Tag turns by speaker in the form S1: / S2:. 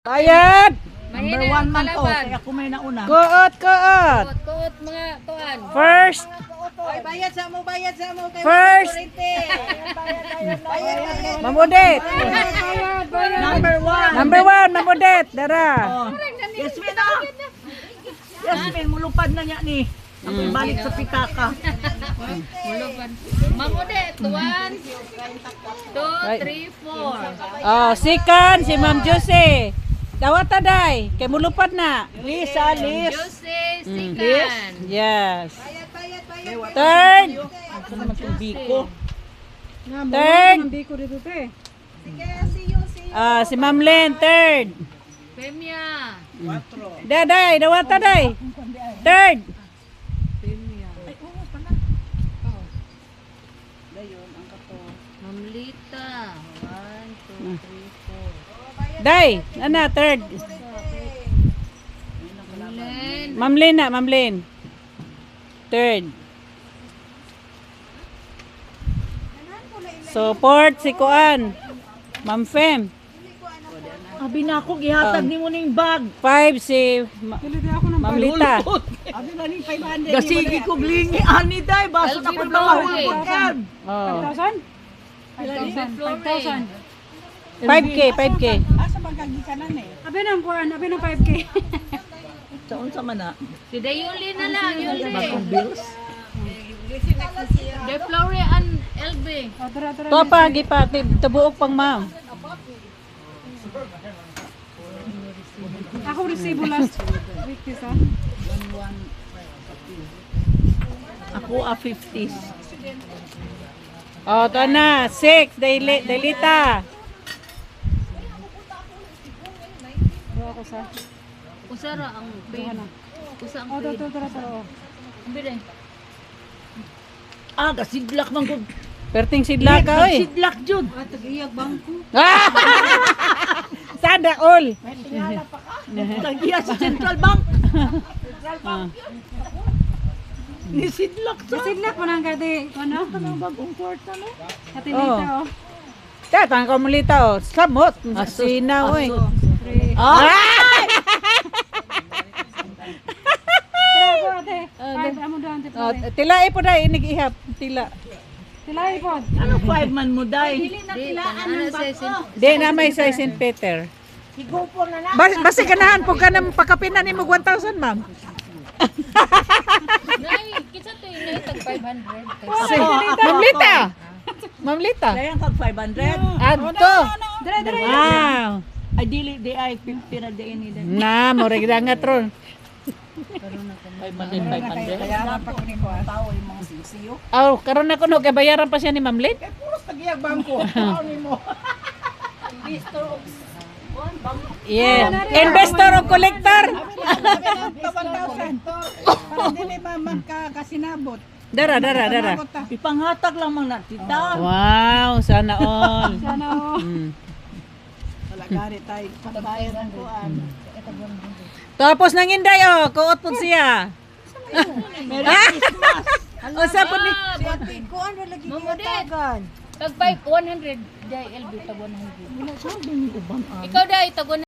S1: Bayad!
S2: Number one man to, kaya ako may nauna.
S1: Kuot!
S3: Kuot mga kuan.
S1: First!
S2: Ay, bayad sa mo. Kay
S1: First! Mamudit!
S2: Number one.
S1: Mamudit! Dara!
S2: Oh. Yasmin na. Yasmin, mulupad na niya ni. Ako balik sa pitaka.
S3: Mulupan. Mamudet. 1, 2, 3, 4.
S1: Oh, sikan si Ma'am Josie. Dawat taday, kay mulupad na.
S2: Lisa, Liz.
S3: Jose Sikan.
S1: Yes. Third.
S2: Ako naman itong biko.
S1: Third. Si Ma'am Len, third.
S3: Femia.
S1: Daday, dawat taday. Third.
S3: Mamlita. 1, 2, 3, 4.
S1: Day, ana third.
S3: Len.
S1: Ma'am Len. Third. So fourth si Kuan. Ma'am Fem.
S2: Abi na ako, gihatag ni mo ning bag.
S1: 5 si Ma'am Lita.
S2: Abi na ning 500. Gasigi ko blingi ani day, baso ako mahulog yan.
S1: Oh.
S3: 5,000.
S1: 5K.
S2: Asa bang kagikanan eh?
S4: Abi ng 5K.
S2: Sa unsa man na?
S3: Si Dayuli na lang. Yuli.
S2: Bills.
S3: De Flore and LB.
S1: To pa gipati tabuok pang ma'am.
S4: Ako resibo last week sa.
S2: Ako 50s.
S1: Oh, to na 6 Delita.
S4: Ako sa.
S3: Usara ang paid. Usa ang
S4: Oh,
S3: paid.
S4: to.
S3: Ang biday.
S2: Ah, gasidlak man gud.
S1: Perting sidla ka oy.
S2: Gasidlak jud.
S1: Sada all.
S2: Tagiya sa Central Bank. Ni sidlak sa.
S4: Sidlak mo nang gadi. Ano?
S2: Ang bagong kwarta no.
S4: Katilita oh.
S1: Tatang ka mulita oh. Samot. Asina oy.
S2: Ah!
S4: Pero ate, five amo doon ate.
S1: Oh, tilai po dai inig ihap tila.
S4: Tilay po.
S2: Ano 5 man mo day?
S3: Di ano sa
S1: Di na may sa St. Peter. Basi ganahan po ka ng pakapinan ni mo 1,000 ma'am.
S3: Nay, kitsa to inay tag 500.
S1: Ma'am Lita.
S2: Dayan kag 500.
S1: Adto.
S4: Dire.
S1: Wow.
S2: Ay dili di ay 50 na di ini day.
S1: Na mo regidangat ron.
S2: 500. Kaya pa ko ni ko tao yung mga sisiyo.
S1: Aw, karon na kuno kay bayaran pa siya ni Ma'am Len.
S2: Puros tagiyag bangko. Tao ni mo.
S1: Yeah. Investor o collector.
S2: 1,000. Para dili ba magkasinabot.
S1: Dara.
S2: Ipanghatag lang man na tita.
S1: Wow, sana all.
S4: Sana oh.
S2: Wala gari tayo. Pagbayad ang kuan.
S1: Tapos nang inday oh, kuot pud siya.
S2: Merry Christmas.
S1: O sa pud ni
S2: Kuan ra lagi
S3: Mamudet.
S2: tagan.
S3: Tag 100 day LB tag 100.
S2: Wala sabi ni ubang
S3: Ikaw day tag 100.